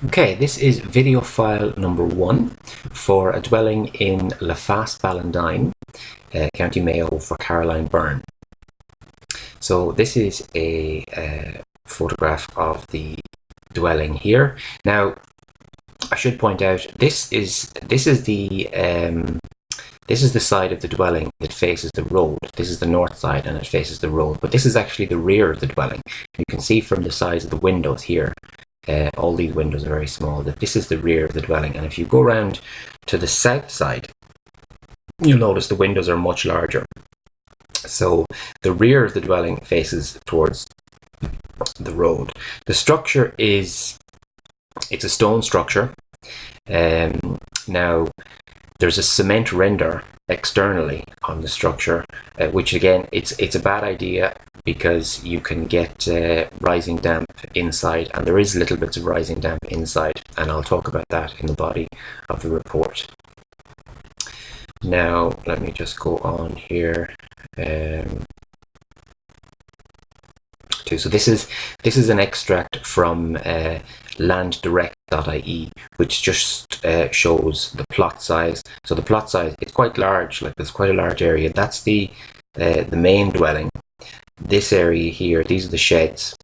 Okay, this is video file number 1 for a dwelling in Leface, Ballindine, County Mayo for Caroline Byrne. So this is a photograph of the dwelling here. Now, I should point out this is the side of the dwelling that faces the road. This is the north side and it faces the road, but this is actually the rear of the dwelling. You can see from the size of the windows here. All these windows are very small, that this is the rear of the dwelling. And if you go around to the south side, you'll notice the windows are much larger. So the rear of the dwelling faces towards the road. The structure it's a stone structure. Now there's a cement render externally on the structure, which again, it's a bad idea because you can get rising damp inside, and there is little bits of rising damp inside, and I'll talk about that in the body of the report. Now let me just go on here. So this is an extract from landdirect.ie, which just shows the plot size. So the plot size, it's quite large, like there's quite a large area. That's the main dwelling. This area here, these are the sheds.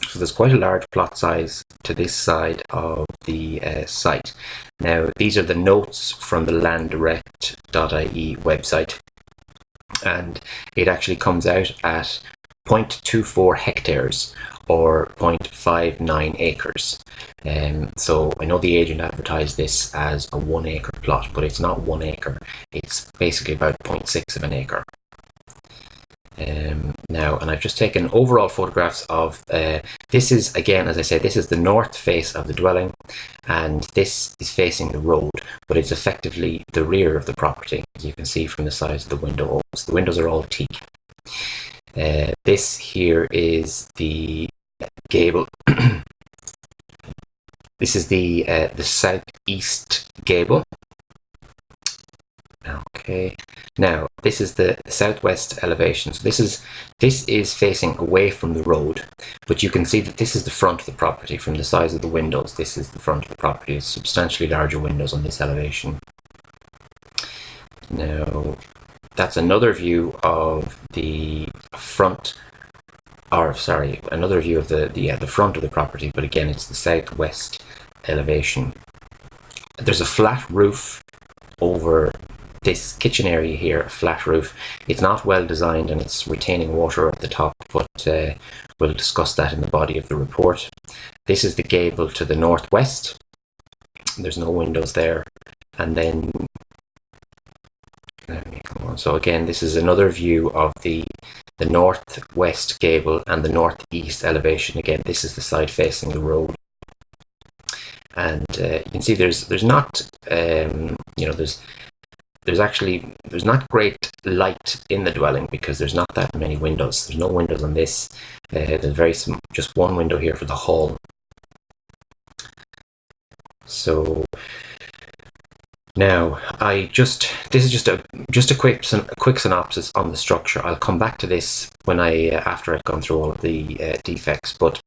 So there's quite a large plot size to this side of the site. Now these are the notes from the landdirect.ie website, and it actually comes out at 0.24 hectares or 0.59 acres. So I know the agent advertised this as a 1 acre plot, but it's not 1 acre. It's basically about 0.6 of an acre. Now, and I've just taken overall photographs of this is, again, as I said, this is the north face of the dwelling, and this is facing the road, but it's effectively the rear of the property, as you can see from the size of the windows. The windows are all teak. This here is the gable. This is the southeast gable. Okay. Now this is the southwest elevation. So this is facing away from the road, but you can see that this is the front of the property. From the size of the windows, this is the front of the property. It's substantially larger windows on this elevation. Now that's another view of the front, or sorry, another view of the front of the property, but again it's the southwest elevation. There's a flat roof over this kitchen area here, a flat roof. It's not well designed and it's retaining water at the top, but we'll discuss that in the body of the report. This is the gable to the northwest. There's no windows there. And then let me come on. So again, this is another view of the northwest gable and the northeast elevation. Again, this is the side facing the road. And you can see there's not there's not great light in the dwelling because there's not that many windows. There's no windows on this. There's just one window here for the hall. So now this is just a quick synopsis on the structure. I'll come back to this when after I've gone through all of the defects, but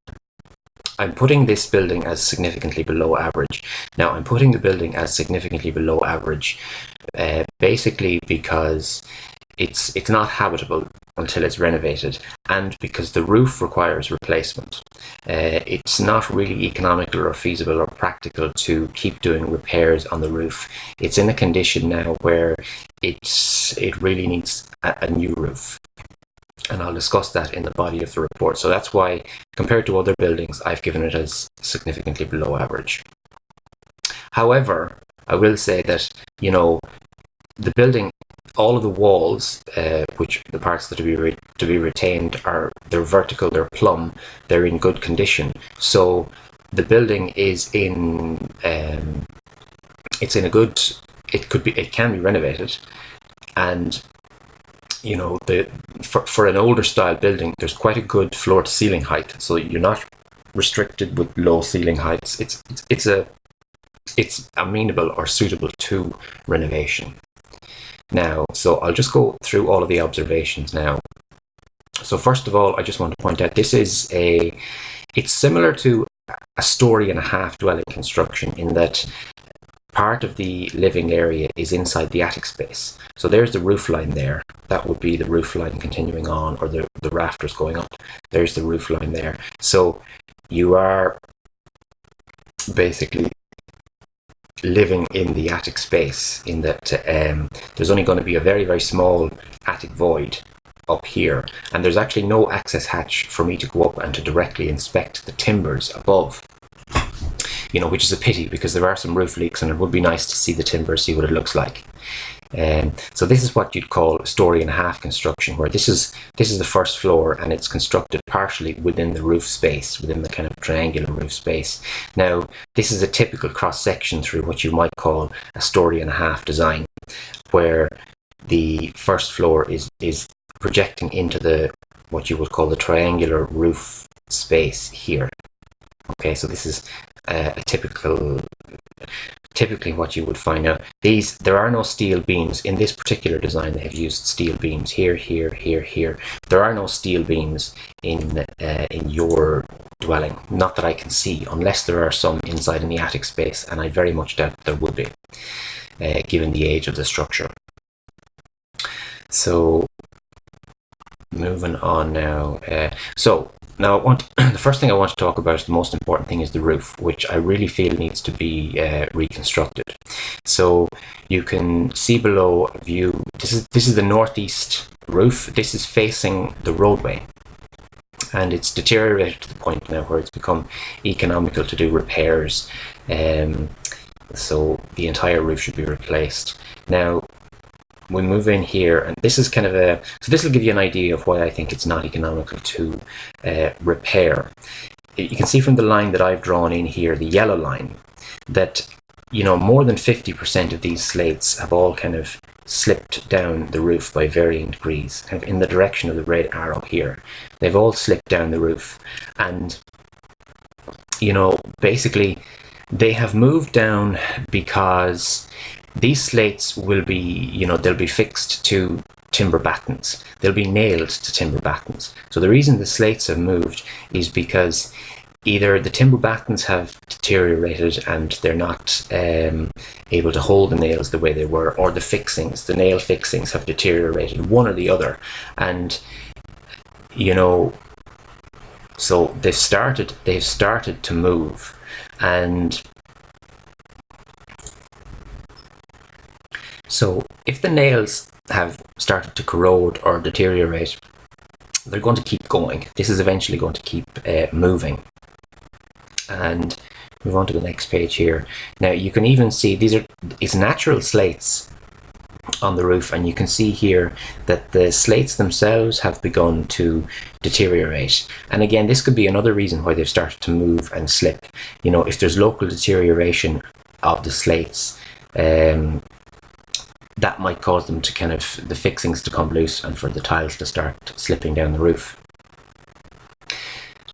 I'm putting this building as significantly below average. Now I'm putting the building as significantly below average basically because it's not habitable until it's renovated, and because the roof requires replacement. It's not really economical or feasible or practical to keep doing repairs on the roof. It's in a condition now where it really needs a new roof. And I'll discuss that in the body of the report. So that's why, compared to other buildings, I've given it as significantly below average. However, I will say that, the building, all of the walls, which the parts that are to be retained, they're vertical, they're plumb, they're in good condition. So the building is in it can be renovated, and for an older style building, there's quite a good floor to ceiling height, so you're not restricted with low ceiling heights. It's amenable or suitable to renovation. Now, so I'll just go through all of the observations now. So first of all, I just want to point out it's similar to a story and a half dwelling construction, in that part of the living area is inside the attic space. So there's the roof line there. That would be the roof line continuing on, or the rafters going up. There's the roof line there. So you are basically living in the attic space, in that there's only going to be a very, very small attic void up here, and there's actually no access hatch for me to go up and to directly inspect the timbers above, you know, which is a pity, because there are some roof leaks and it would be nice to see the timber, see what it looks like. So this is what you'd call a story and a half construction, where this is the first floor, and it's constructed partially within the roof space, within the kind of triangular roof space. Now, this is a typical cross section through what you might call a story and a half design, where the first floor is projecting into the what you would call the triangular roof space here. Okay, so this is a typically what you would find. Now, there are no steel beams in this particular design. They have used steel beams here, here, here, here. There are no steel beams in your dwelling, not that I can see, unless there are some inside in the attic space, and I very much doubt there would be, given the age of the structure. So, moving on now. Now, the first thing I want to talk about, the most important thing, is the roof, which I really feel needs to be reconstructed. So you can see below a view. This is the northeast roof. This is facing the roadway, and it's deteriorated to the point now where it's become economical to do repairs. So the entire roof should be replaced. Now, we move in here, and this is kind of so this will give you an idea of why I think it's not economical to repair. You can see from the line that I've drawn in here, the yellow line, that, you know, more than 50% of these slates have all kind of slipped down the roof by varying degrees, kind of in the direction of the red arrow here. They've all slipped down the roof, and, you know, basically they have moved down because these slates will be, you know, they'll be fixed to timber battens. They'll be nailed to timber battens. So the reason the slates have moved is because either the timber battens have deteriorated and they're not able to hold the nails the way they were, or the nail fixings have deteriorated, one or the other. And, you know, so they've started to move, and so if the nails have started to corrode or deteriorate, they're going to keep going. This is eventually going to keep moving. And move on to the next page here. Now you can even see it's natural slates on the roof, and you can see here that the slates themselves have begun to deteriorate. And again, this could be another reason why they've started to move and slip. You know, if there's local deterioration of the slates, that might cause them to kind of, the fixings to come loose and for the tiles to start slipping down the roof.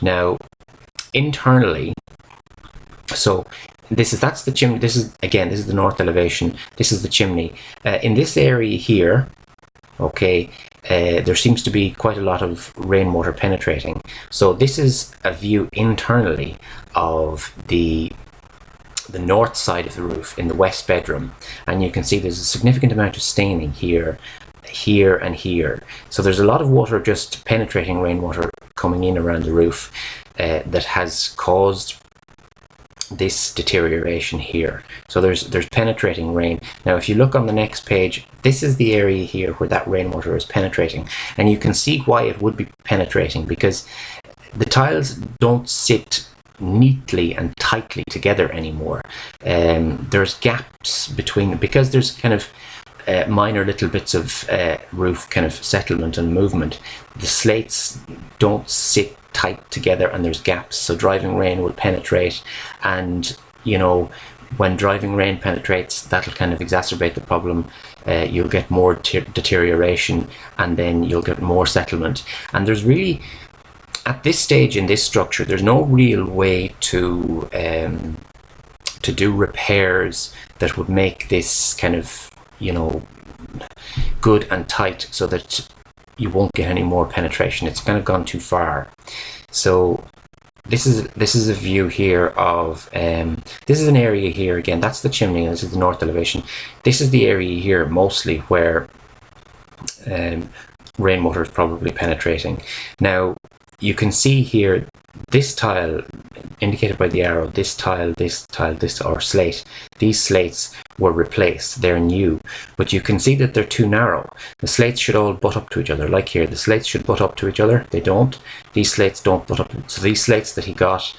Now, internally, so that's the chimney. This is the north elevation. This is the chimney. In this area here, okay, there seems to be quite a lot of rainwater penetrating. So this is a view internally of the north side of the roof in the west bedroom, and you can see there's a significant amount of staining here, here, and here. So there's a lot of water, just penetrating rainwater coming in around the roof, that has caused this deterioration here. So there's penetrating rain. Now if you look on the next page, this is the area here where that rainwater is penetrating, and you can see why it would be penetrating, because the tiles don't sit neatly and tightly together anymore. There's gaps between, because there's kind of minor little bits of roof kind of settlement and movement. The slates don't sit tight together, and there's gaps, so driving rain will penetrate, and, you know, when driving rain penetrates, that'll kind of exacerbate the problem. You'll get more deterioration, and then you'll get more settlement. And there's really, at this stage in this structure, there's no real way to do repairs that would make this kind of, you know, good and tight, so that you won't get any more penetration. It's kind of gone too far. So this is a view here of this is an area here again. That's the chimney. This is the north elevation. This is the area here mostly where rainwater is probably penetrating. Now you can see here this tile indicated by the arrow, this tile, or slate. These slates were replaced, they're new, but you can see that they're too narrow. The slates should all butt up to each other, like here. The slates should butt up to each other. They don't. These slates don't butt up. So these slates that he got,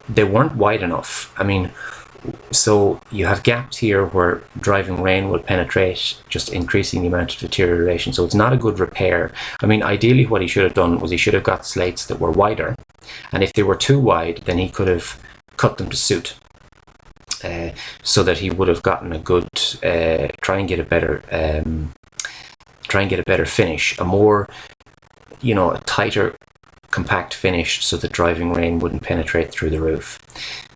they weren't wide enough. I mean, so you have gaps here where driving rain will penetrate, just increasing the amount of deterioration. So it's not a good repair. I mean, ideally what he should have done was he should have got slates that were wider, and if they were too wide, then he could have cut them to suit, so that he would have gotten a good try and get a better finish, a more, you know, a tighter compact finish, so that driving rain wouldn't penetrate through the roof.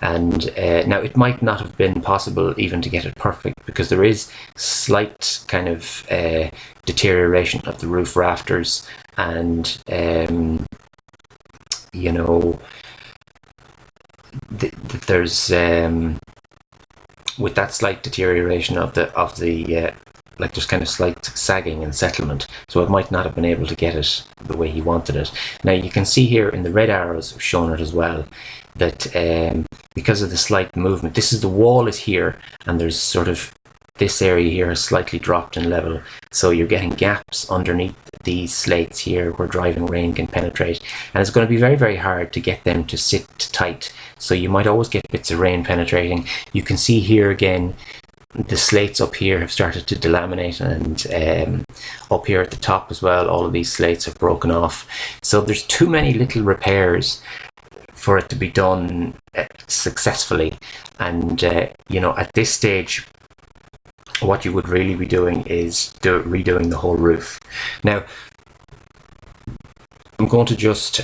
And now it might not have been possible even to get it perfect, because there is slight kind of deterioration of the roof rafters, and you know, there's with that slight deterioration of the like, there's kind of slight sagging and settlement, so it might not have been able to get it the way he wanted it. Now you can see here in the red arrows shown it as well, that because of the slight movement, this is the wall is here, and there's sort of this area here has slightly dropped in level, so you're getting gaps underneath these slates here where driving rain can penetrate, and it's going to be very, very hard to get them to sit tight, so you might always get bits of rain penetrating. You can see here again the slates up here have started to delaminate, and up here at the top as well, all of these slates have broken off. So there's too many little repairs for it to be done successfully, and you know, at this stage what you would really be doing is redoing the whole roof. Now I'm going to just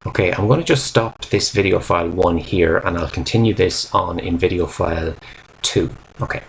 okay, I'm going to just stop this video file 1 here, and I'll continue this on in video file 2. Okay.